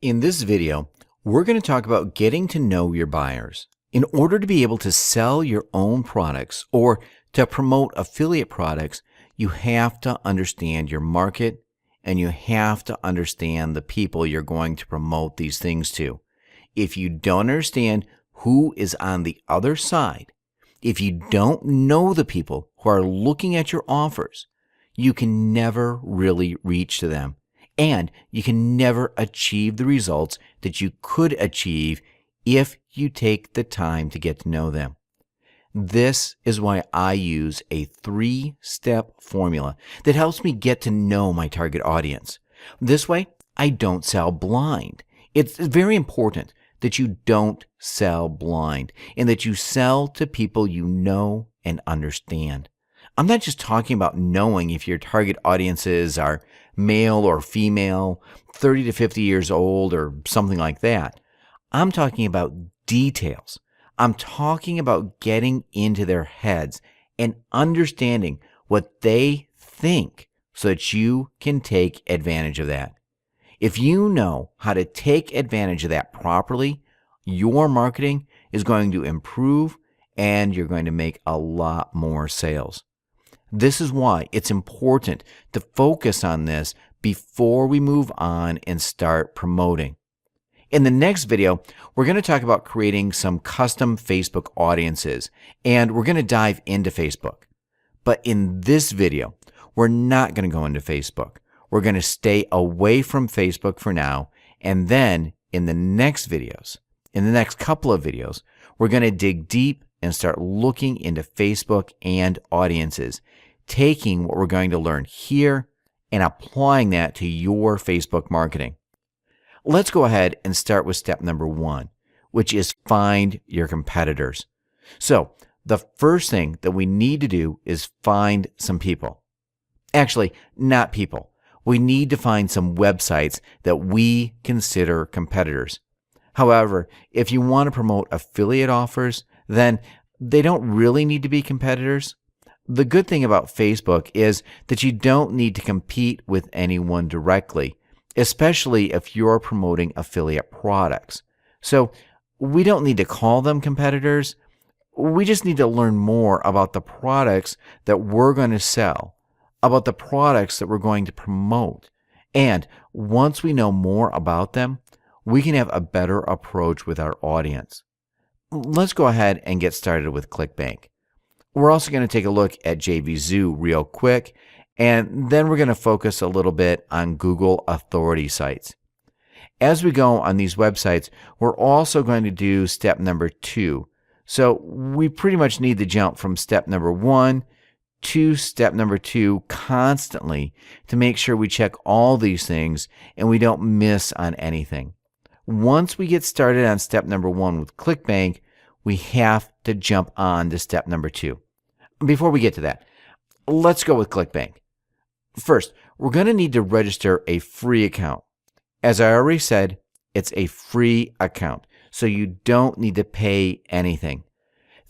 In this video, we're going to talk about getting to know your buyers. In order to be able to sell your own products or to promote affiliate products, you have to understand your market and you have to understand the people you're going to promote these things to. If you don't understand who is on the other side, if you don't know the people who are looking at your offers, you can never really reach to them. And you can never achieve the results that you could achieve if you take the time to get to know them. This is why I use a 3-step formula that helps me get to know my target audience. This way, I don't sell blind. It's very important that you don't sell blind and that you sell to people you know and understand. I'm not just talking about knowing if your target audiences are male or female, 30 to 50 years old, or something like that. I'm talking about details. I'm talking about getting into their heads and understanding what they think so that you can take advantage of that. If you know how to take advantage of that properly, your marketing is going to improve and you're going to make a lot more sales. This is why it's important to focus on this before we move on and start promoting. In the next video, we're going to talk about creating some custom Facebook audiences, and we're going to dive into Facebook. But in this video, we're not going to go into Facebook. We're going to stay away from Facebook for now, and then in the next videos, in the next couple of videos, we're going to dig deep and start looking into Facebook and audiences, taking what we're going to learn here and applying that to your Facebook marketing. Let's go ahead and start with step number 1, which is find your competitors. So the first thing that we need to do is find some people. Actually, not people. We need to find some websites that we consider competitors. However, if you want to promote affiliate offers, then they don't really need to be competitors. The good thing about Facebook is that you don't need to compete with anyone directly, especially if you're promoting affiliate products. So we don't need to call them competitors. We just need to learn more about the products that we're going to sell, about the products that we're going to promote. And once we know more about them, we can have a better approach with our audience. Let's go ahead and get started with ClickBank. We're also going to take a look at JVZoo real quick, and then we're going to focus a little bit on Google authority sites. As we go on these websites, we're also going to do step number 2. So we pretty much need to jump from step number 1 to step number 2 constantly to make sure we check all these things and we don't miss on anything. Once we get started on step number 1 with ClickBank, we have to jump on to step number 2. Before we get to that, let's go with ClickBank. First, we're going to need to register a free account. As I already said, it's a free account, so you don't need to pay anything.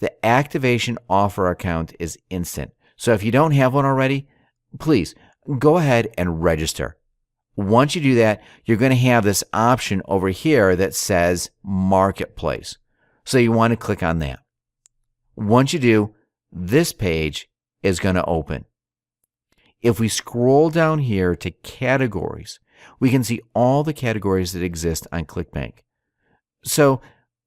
The activation offer account is instant, so if you don't have one already, please go ahead and register. Once you do that, you're going to have this option over here that says Marketplace. So you want to click on that. Once you do, this page is going to open. If we scroll down here to categories, we can see all the categories that exist on ClickBank. So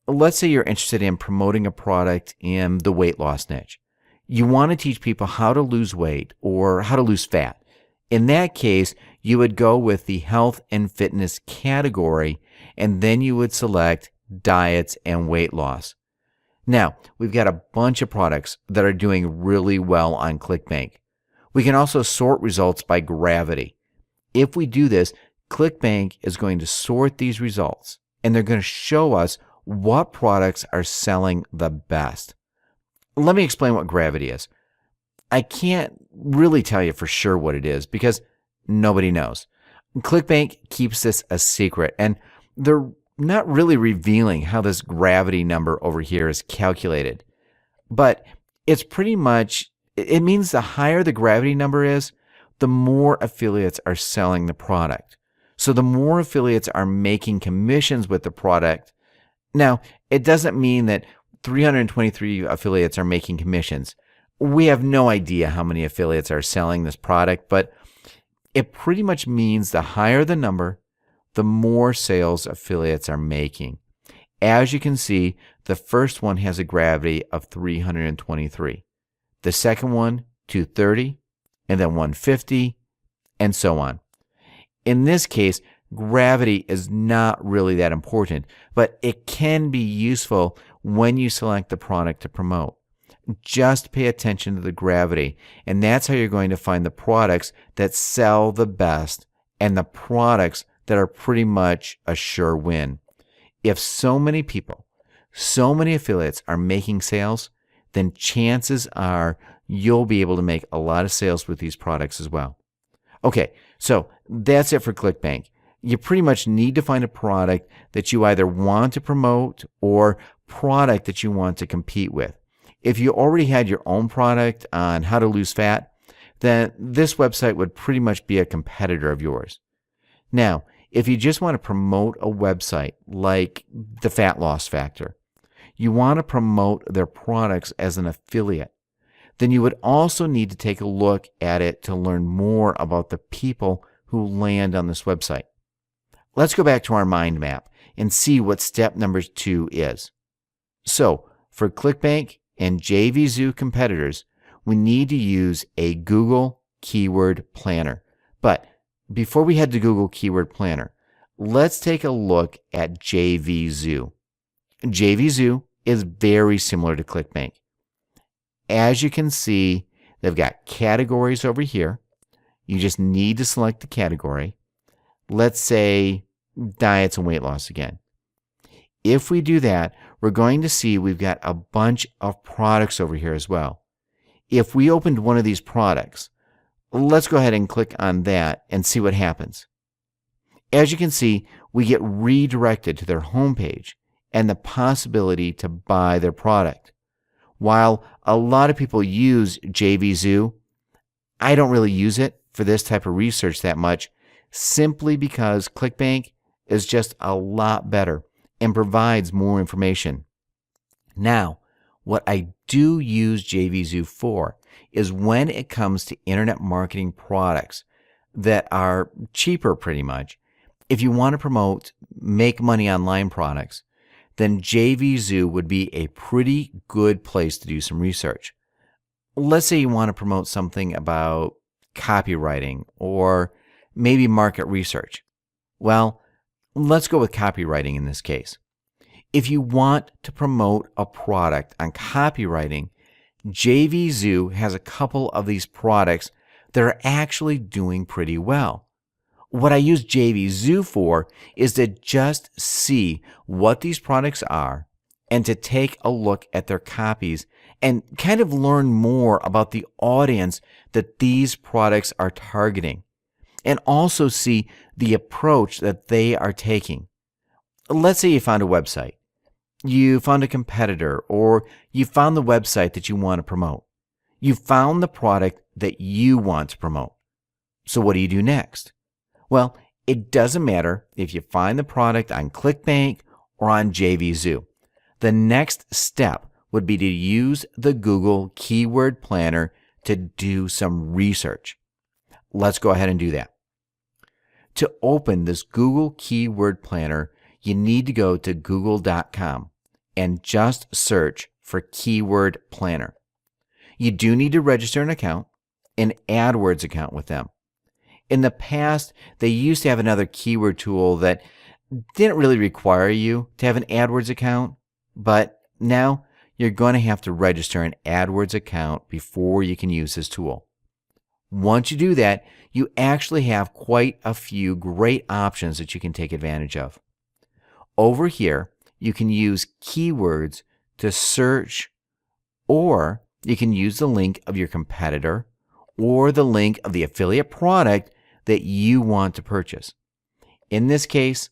let's say you're interested in promoting a product in the weight loss niche. You want to teach people how to lose weight or how to lose fat. In that case, you would go with the health and fitness category, and then you would select diets and weight loss. Now, we've got a bunch of products that are doing really well on ClickBank. We can also sort results by gravity. If we do this, ClickBank is going to sort these results, and they're going to show us what products are selling the best. Let me explain what gravity is. I can't really tell you for sure what it is because nobody knows. ClickBank keeps this a secret, and they're not really revealing how this gravity number over here is calculated. But it's pretty much, it means the higher the gravity number is, the more affiliates are selling the product. So the more affiliates are making commissions with the product, now it doesn't mean that 323 affiliates are making commissions. We have no idea how many affiliates are selling this product, but it pretty much means the higher the number, the more sales affiliates are making. As you can see, the first one has a gravity of 323. The second one, 230, and then 150, and so on. In this case, gravity is not really that important, but it can be useful when you select the product to promote. Just pay attention to the gravity, and that's how you're going to find the products that sell the best and the products that are pretty much a sure win. If so many people, so many affiliates are making sales, then chances are you'll be able to make a lot of sales with these products as well. Okay, so that's it for ClickBank. You pretty much need to find a product that you either want to promote or product that you want to compete with. If you already had your own product on how to lose fat, then this website would pretty much be a competitor of yours. Now, if you just want to promote a website like the Fat Loss Factor, you want to promote their products as an affiliate, then you would also need to take a look at it to learn more about the people who land on this website. Let's go back to our mind map and see what step number 2 is. So, for ClickBank and JVZoo competitors, we need to use a Google Keyword Planner. But before we head to Google Keyword Planner, let's take a look at JVZoo. JVZoo is very similar to ClickBank. As you can see, they've got categories over here. You just need to select the category. Let's say diets and weight loss again. If we do that, we're going to see we've got a bunch of products over here as well. If we opened one of these products, let's go ahead and click on that and see what happens. As you can see, we get redirected to their homepage and the possibility to buy their product. While a lot of people use JVZoo, I don't really use it for this type of research that much, simply because ClickBank is just a lot better and provides more information. Now, what I do use JVZoo for is when it comes to internet marketing products that are cheaper pretty much. If you want to promote make money online products, then JVZoo would be a pretty good place to do some research. Let's say you want to promote something about copywriting or maybe market research. Well, let's go with copywriting in this case. If you want to promote a product on copywriting, JVZoo has a couple of these products that are actually doing pretty well. What I use JVZoo for is to just see what these products are and to take a look at their copies and kind of learn more about the audience that these products are targeting, and also see the approach that they are taking. Let's say you found a website, you found a competitor, or you found the website that you want to promote. You found the product that you want to promote. So what do you do next? Well, it doesn't matter if you find the product on ClickBank or on JVZoo. The next step would be to use the Google Keyword Planner to do some research. Let's go ahead and do that. To open this Google Keyword Planner, you need to go to google.com and just search for Keyword Planner. You do need to register an account, an AdWords account with them. In the past, they used to have another keyword tool that didn't really require you to have an AdWords account, but now you're going to have to register an AdWords account before you can use this tool. Once you do that, you actually have quite a few great options that you can take advantage of. Over here, you can use keywords to search, or you can use the link of your competitor or the link of the affiliate product that you want to purchase. In this case,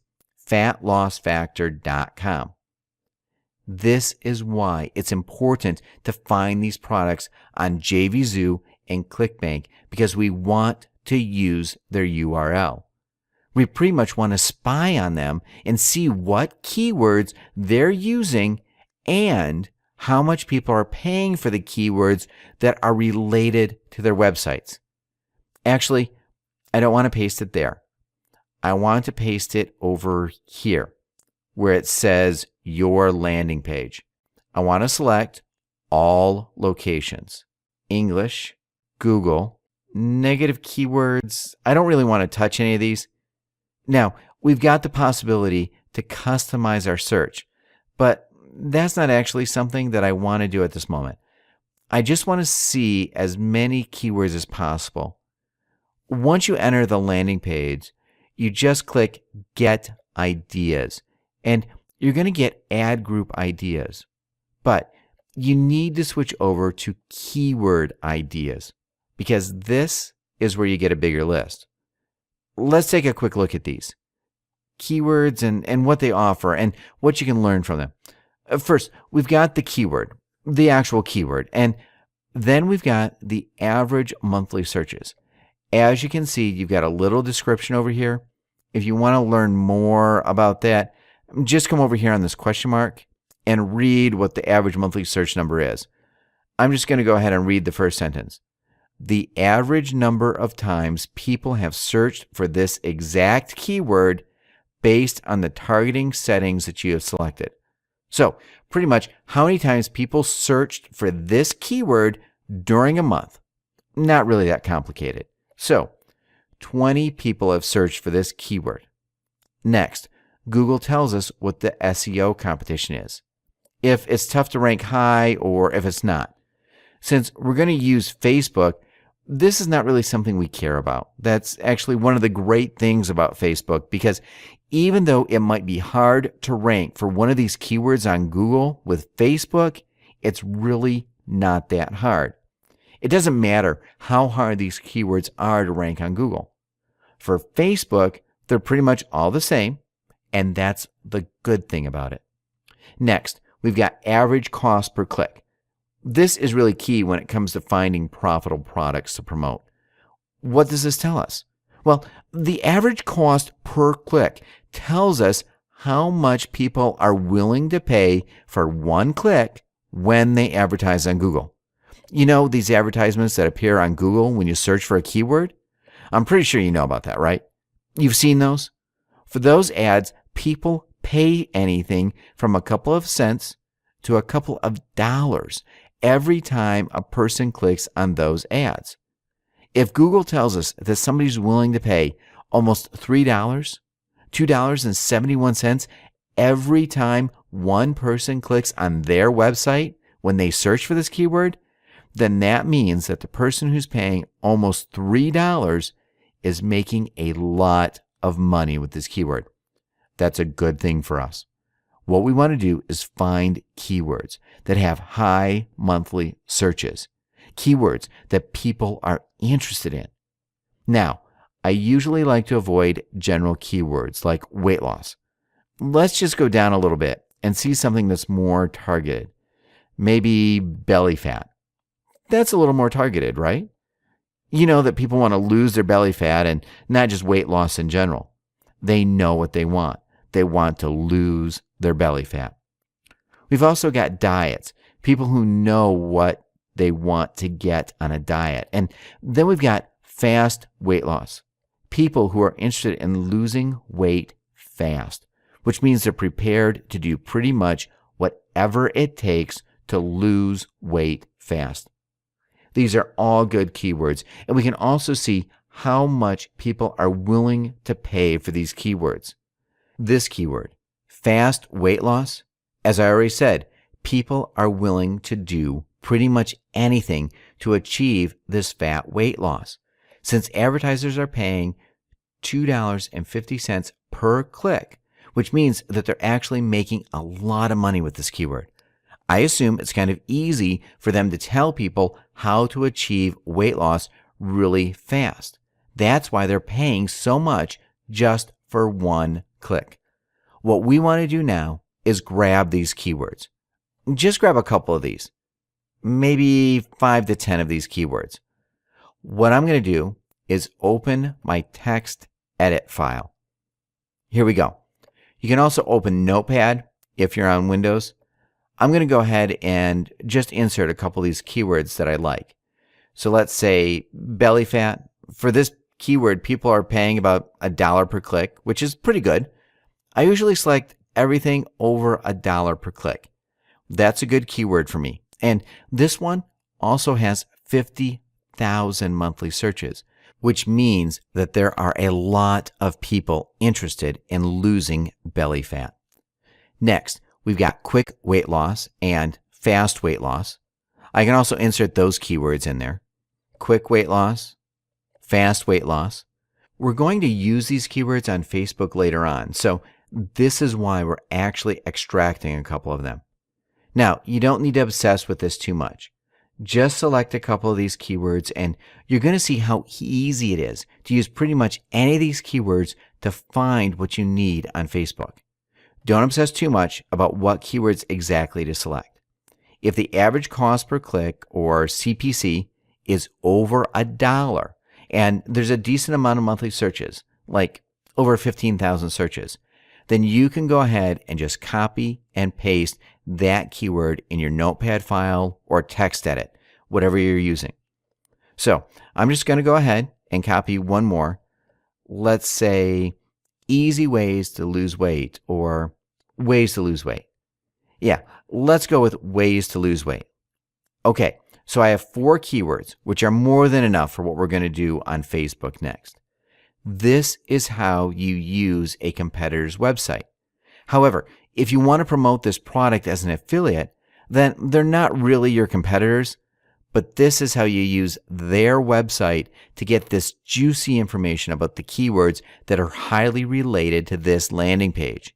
fatlossfactor.com. This is why it's important to find these products on JVZoo and ClickBank, because we want to use their URL. We pretty much want to spy on them and see what keywords they're using and how much people are paying for the keywords that are related to their websites. Actually, I don't want to paste it there. I want to paste it over here where it says your landing page. I want to select all locations. English, Google, negative keywords. I don't really want to touch any of these. Now, we've got the possibility to customize our search, but that's not actually something that I want to do at this moment. I just want to see as many keywords as possible. Once you enter the landing page, you just click Get Ideas, and you're going to get ad group ideas. But you need to switch over to keyword ideas because this is where you get a bigger list. Let's take a quick look at these keywords and what they offer and what you can learn from them. First, we've got the keyword, the actual keyword, and then we've got the average monthly searches. As you can see, you've got a little description over here. If you want to learn more about that, just come over here on this question mark and read what the average monthly search number is. I'm just going to go ahead and read the first sentence. The average number of times people have searched for this exact keyword based on the targeting settings that you have selected. So, pretty much how many times people searched for this keyword during a month. Not really that complicated. So, 20 people have searched for this keyword. Next, Google tells us what the SEO competition is, if it's tough to rank high or if it's not. Since we're going to use Facebook, this is not really something we care about. That's actually one of the great things about Facebook because even though it might be hard to rank for one of these keywords on Google with Facebook, it's really not that hard. It doesn't matter how hard these keywords are to rank on Google. For Facebook, they're pretty much all the same, and that's the good thing about it. Next, we've got average cost per click. This is really key when it comes to finding profitable products to promote. What does this tell us? Well, the average cost per click tells us how much people are willing to pay for one click when they advertise on Google. You know these advertisements that appear on Google when you search for a keyword? I'm pretty sure you know about that, right? You've seen those? For those ads, people pay anything from a couple of cents to a couple of dollars every time a person clicks on those ads. If Google tells us that somebody's willing to pay almost $3, $2.71 every time one person clicks on their website when they search for this keyword, then that means that the person who's paying almost $3 is making a lot of money with this keyword. That's a good thing for us. What we want to do is find keywords that have high monthly searches, keywords that people are interested in. Now, I usually like to avoid general keywords like weight loss. Let's just go down a little bit and see something that's more targeted. Maybe belly fat. That's a little more targeted, right? You know that people want to lose their belly fat and not just weight loss in general. They know what they want. They want to lose their belly fat. We've also got diets, people who know what they want to get on a diet. And then we've got fast weight loss, people who are interested in losing weight fast, which means they're prepared to do pretty much whatever it takes to lose weight fast. These are all good keywords, and we can also see how much people are willing to pay for these keywords. This keyword, fast weight loss, as I already said, people are willing to do pretty much anything to achieve this fat weight loss. Since advertisers are paying $2.50 per click, which means that they're actually making a lot of money with this keyword. I assume it's kind of easy for them to tell people how to achieve weight loss really fast. That's why they're paying so much just for one click. What we want to do now is grab these keywords. Just grab a couple of these, maybe 5 to 10 of these keywords. What I'm going to do is open my text edit file. Here we go. You can also open Notepad if you're on Windows. I'm going to go ahead and just insert a couple of these keywords that I like. So let's say belly fat. For this keyword, people are paying about $1 per click, which is pretty good. I usually select everything over $1 per click. That's a good keyword for me. And this one also has 50,000 monthly searches, which means that there are a lot of people interested in losing belly fat. Next, we've got quick weight loss and fast weight loss. I can also insert those keywords in there. Quick weight loss, fast weight loss. We're going to use these keywords on Facebook later on, so this is why we're actually extracting a couple of them. Now, you don't need to obsess with this too much. Just select a couple of these keywords and you're going to see how easy it is to use pretty much any of these keywords to find what you need on Facebook. Don't obsess too much about what keywords exactly to select. If the average cost per click, or CPC, is over $1 and there's a decent amount of monthly searches, like over 15,000 searches, then you can go ahead and just copy and paste that keyword in your Notepad file or text edit, whatever you're using. So I'm just going to go ahead and copy one more. Let's say easy ways to lose weight, or ways to lose weight. Yeah, let's go with ways to lose weight. Okay, so I have 4 keywords, which are more than enough for what we're going to do on Facebook next. This is how you use a competitor's website. However, if you want to promote this product as an affiliate, then they're not really your competitors, but this is how you use their website to get this juicy information about the keywords that are highly related to this landing page.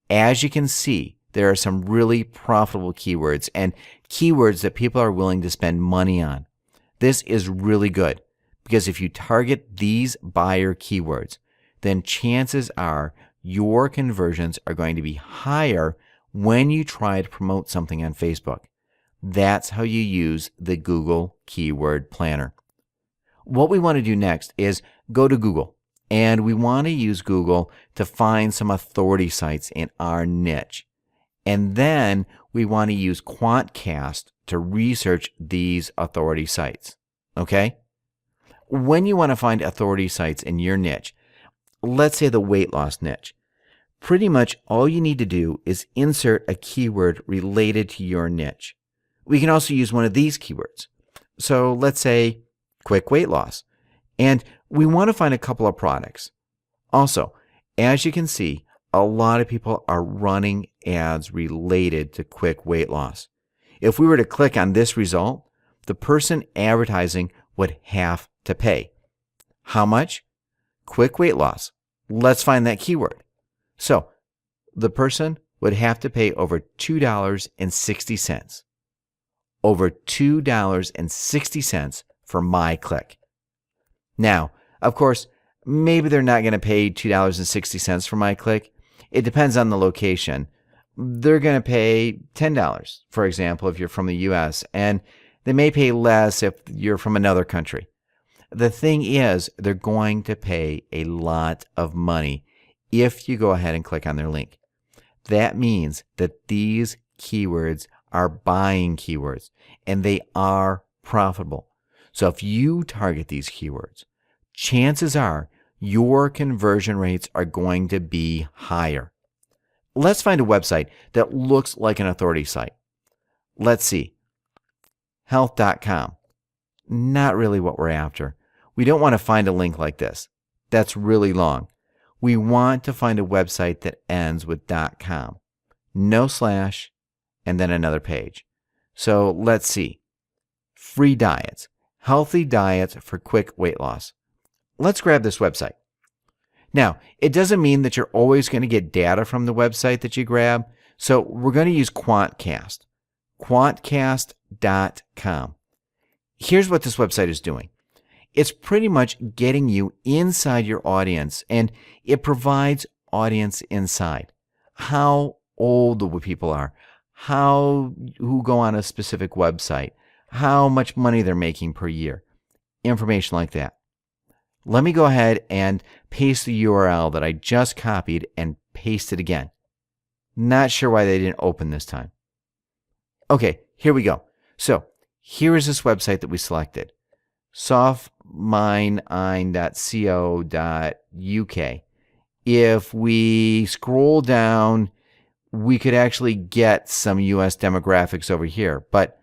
As you can see, there are some really profitable keywords and keywords that people are willing to spend money on. This is really good because if you target these buyer keywords, then chances are your conversions are going to be higher when you try to promote something on Facebook. That's how you use the Google Keyword Planner. What we want to do next is go to Google, and we want to use Google to find some authority sites in our niche. And then we want to use Quantcast to research these authority sites. Okay? When you want to find authority sites in your niche, let's say the weight loss niche, pretty much all you need to do is insert a keyword related to your niche. We can also use one of these keywords. So let's say quick weight loss. And we want to find a couple of products. Also, as you can see, a lot of people are running ads related to quick weight loss. If we were to click on this result, the person advertising would have to pay. How much? Quick weight loss. Let's find that keyword. So the person would have to pay over $2.60. Over $2.60 for my click. Now, of course, maybe they're not going to pay $2.60 for my click. It depends on the location. They're going to pay $10, for example, if you're from the US, and they may pay less if you're from another country. The thing is, they're going to pay a lot of money if you go ahead and click on their link. That means that these keywords are buying keywords, and they are profitable. So if you target these keywords, chances are your conversion rates are going to be higher. Let's find a website that looks like an authority site. Let's see. Health.com. Not really what we're after. We don't want to find a link like this. That's really long. We want to find a website that ends with .com. No slash, and then another page. So let's see. Free diets. Healthy diets for quick weight loss. Let's grab this website. Now, it doesn't mean that you're always going to get data from the website that you grab, so we're going to use Quantcast. Quantcast.com. Here's what this website is doing. It's pretty much getting you inside your audience, and it provides audience insight. How old the people are, who go on a specific website, how much money they're making per year, information like that. Let me go ahead and paste the URL that I just copied and paste it again. Not sure why they didn't open this time. Okay, here we go. So here is this website that we selected, softminein.co.uk. If we scroll down, we could actually get some US demographics over here. But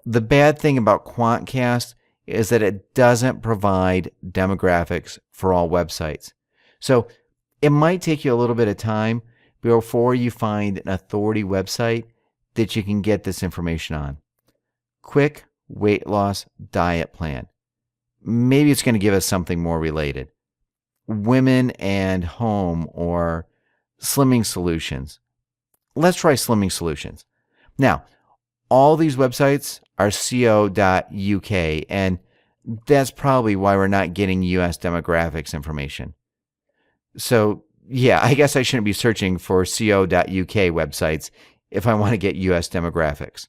the bad thing about Quantcast is that it doesn't provide demographics for all websites. So it might take you a little bit of time before you find an authority website that you can get this information on. Quick weight loss diet plan. Maybe it's going to give us something more related. Women and home or slimming solutions. Let's try slimming solutions. Now, all these websites are co.uk, and that's probably why we're not getting US demographics information. So, yeah, I guess I shouldn't be searching for co.uk websites if I want to get US demographics.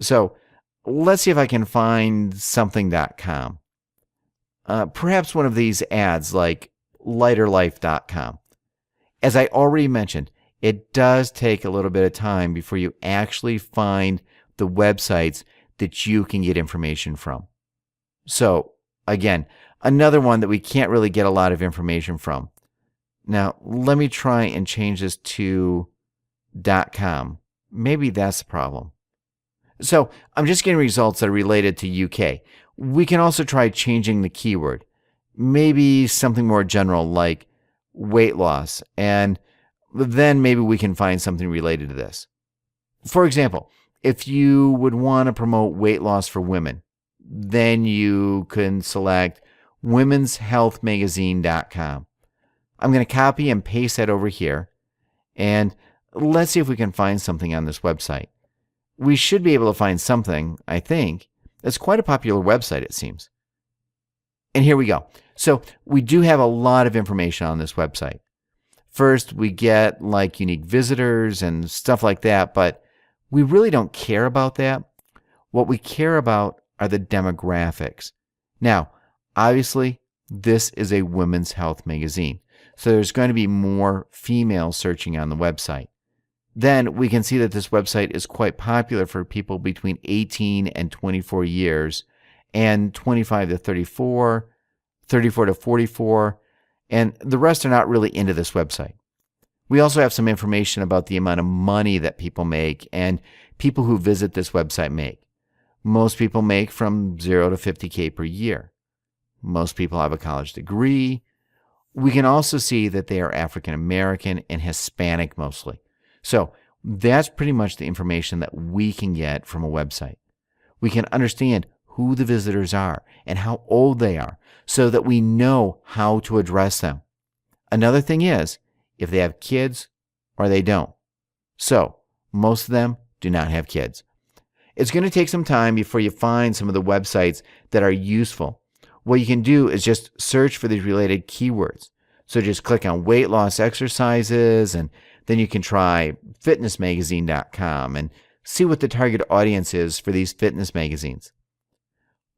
So, let's see if I can find something.com. Perhaps one of these ads like lighterlife.com. As I already mentioned, it does take a little bit of time before you actually find the websites that you can get information from. So, again, another one that we can't really get a lot of information from. Now, let me try and change this to .com. Maybe that's the problem. So, I'm just getting results that are related to UK. We can also try changing the keyword. Maybe something more general like weight loss, and then maybe we can find something related to this. For example, if you would want to promote weight loss for women, then you can select womenshealthmagazine.com. I'm going to copy and paste that over here, and let's see if we can find something on this website. We should be able to find something, I think. It's quite a popular website, it seems. And here we go. So we do have a lot of information on this website. First, we get like unique visitors and stuff like that, but we really don't care about that. What we care about are the demographics. Now, obviously, this is a women's health magazine, so there's going to be more females searching on the website. Then we can see that this website is quite popular for people between 18 and 24 years, and 25 to 34, 34 to 44, and the rest are not really into this website. We also have some information about the amount of money that people make and people who visit this website make. Most people make from 0 to 50K per year. Most people have a college degree. We can also see that they are African American and Hispanic mostly. So that's pretty much the information that we can get from a website. We can understand who the visitors are and how old they are so that we know how to address them. Another thing is if they have kids or they don't. So most of them do not have kids. It's going to take some time before you find some of the websites that are useful. What you can do is just search for these related keywords. So just click on weight loss exercises, and then you can try fitnessmagazine.com and see what the target audience is for these fitness magazines.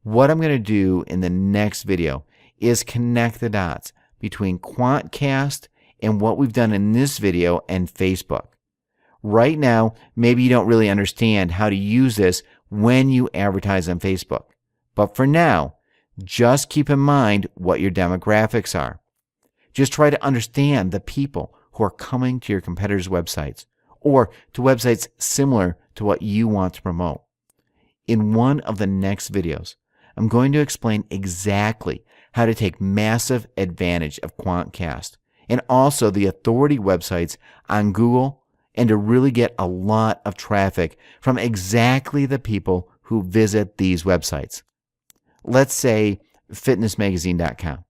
What I'm going to do in the next video is connect the dots between Quantcast and what we've done in this video and Facebook. Right now, maybe you don't really understand how to use this when you advertise on Facebook. But for now, just keep in mind what your demographics are. Just try to understand the people who are coming to your competitors' websites or to websites similar to what you want to promote. In one of the next videos, I'm going to explain exactly how to take massive advantage of Quantcast and also the authority websites on Google, and to really get a lot of traffic from exactly the people who visit these websites. Let's say fitnessmagazine.com.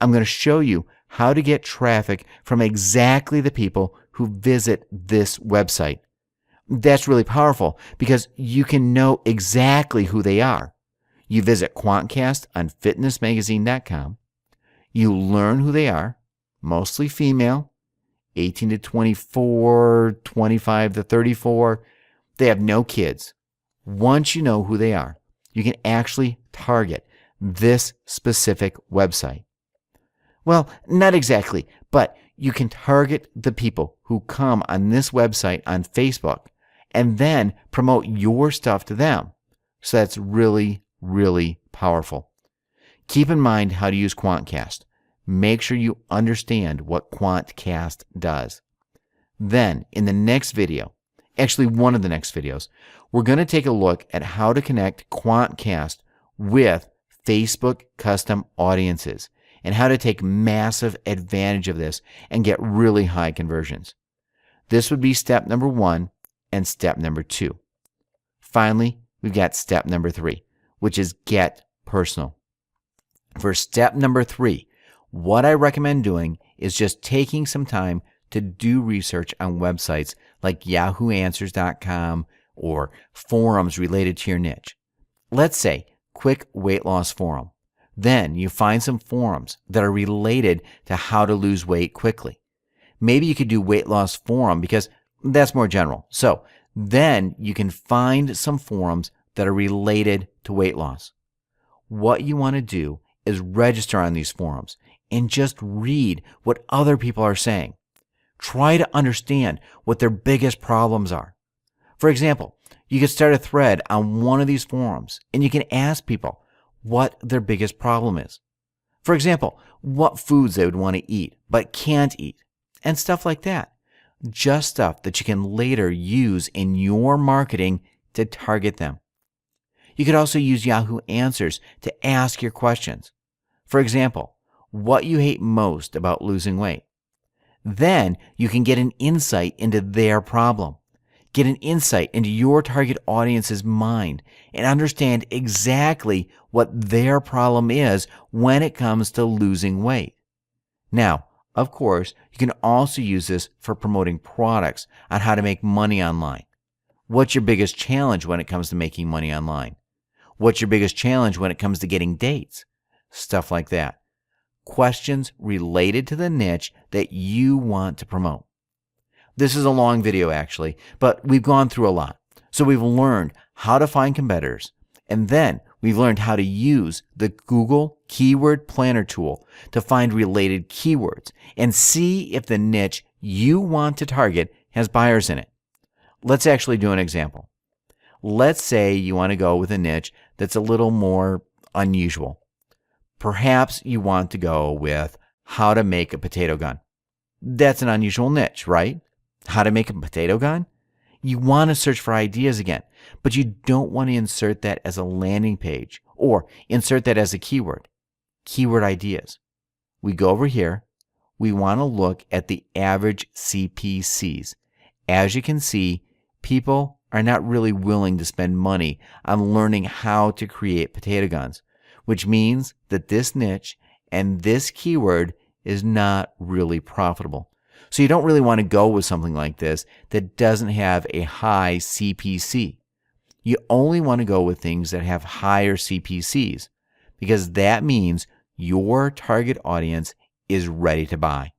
I'm going to show you how to get traffic from exactly the people who visit this website. That's really powerful because you can know exactly who they are. You visit Quantcast on fitnessmagazine.com. You learn who they are, mostly female, 18 to 24, 25 to 34. They have no kids. Once you know who they are, you can actually target this specific website. Well, not exactly, but you can target the people who come on this website on Facebook and then promote your stuff to them. So that's really, really powerful. Keep in mind how to use Quantcast. Make sure you understand what Quantcast does. Then, in the next video, actually one of the next videos, we're going to take a look at how to connect Quantcast with Facebook custom audiences and how to take massive advantage of this and get really high conversions. This would be step number 1 and step number 2. Finally, we've got step number 3, which is get personal. For step number 3, what I recommend doing is just taking some time to do research on websites like yahooanswers.com or forums related to your niche. Let's say Quick Weight Loss Forum. Then you find some forums that are related to how to lose weight quickly. Maybe you could do Weight Loss Forum because that's more general. So then you can find some forums that are related to weight loss. What you want to do is register on these forums and just read what other people are saying. Try to understand what their biggest problems are. For example, you could start a thread on one of these forums and you can ask people what their biggest problem is. For example, what foods they would want to eat but can't eat, and stuff like that. Just stuff that you can later use in your marketing to target them. You could also use Yahoo Answers to ask your questions. For example, what you hate most about losing weight. Then you can get an insight into their problem. Get an insight into your target audience's mind and understand exactly what their problem is when it comes to losing weight. Now, of course, you can also use this for promoting products on how to make money online. What's your biggest challenge when it comes to making money online? What's your biggest challenge when it comes to getting dates? Stuff like that. Questions related to the niche that you want to promote. This is a long video actually, but we've gone through a lot. So we've learned how to find competitors, and then we've learned how to use the Google Keyword Planner tool to find related keywords and see if the niche you want to target has buyers in it. Let's actually do an example. Let's say you want to go with a niche that's a little more unusual. Perhaps you want to go with how to make a potato gun. That's an unusual niche, right? How to make a potato gun? You want to search for ideas again, but you don't want to insert that as a landing page or insert that as a keyword. Keyword ideas. We go over here. We want to look at the average CPCs. As you can see, people are not really willing to spend money on learning how to create potato guns, which means that this niche and this keyword is not really profitable. So you don't really want to go with something like this that doesn't have a high CPC. You only want to go with things that have higher CPCs because that means your target audience is ready to buy.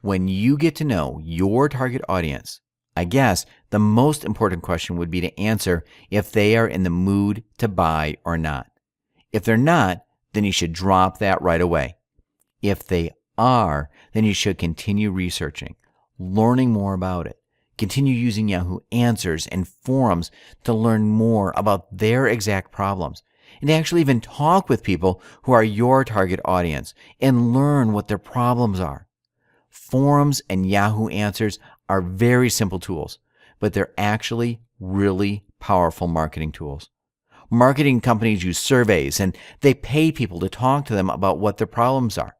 When you get to know your target audience, I guess the most important question would be to answer if they are in the mood to buy or not. If they're not, then you should drop that right away. If they are, then you should continue researching, learning more about it. Continue using Yahoo Answers and forums to learn more about their exact problems, and actually even talk with people who are your target audience and learn what their problems are. Forums and Yahoo Answers are very simple tools, but they're actually really powerful marketing tools. Marketing companies use surveys and they pay people to talk to them about what their problems are.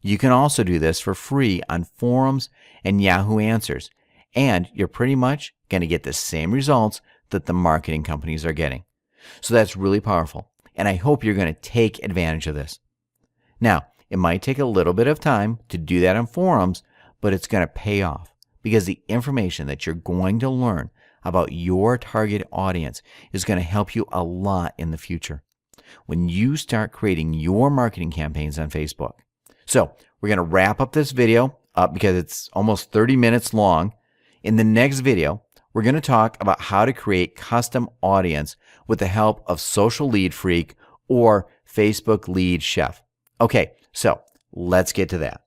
You can also do this for free on forums and Yahoo Answers, and you're pretty much going to get the same results that the marketing companies are getting. So that's really powerful, and I hope you're going to take advantage of this. Now, it might take a little bit of time to do that on forums, but it's going to pay off because the information that you're going to learn about your target audience is going to help you a lot in the future when you start creating your marketing campaigns on Facebook. So we're going to wrap up this video up because it's almost 30 minutes long. In the next video, we're going to talk about how to create custom audience with the help of Social Lead Freak or Facebook Lead Chef. Okay, so Let's get to that.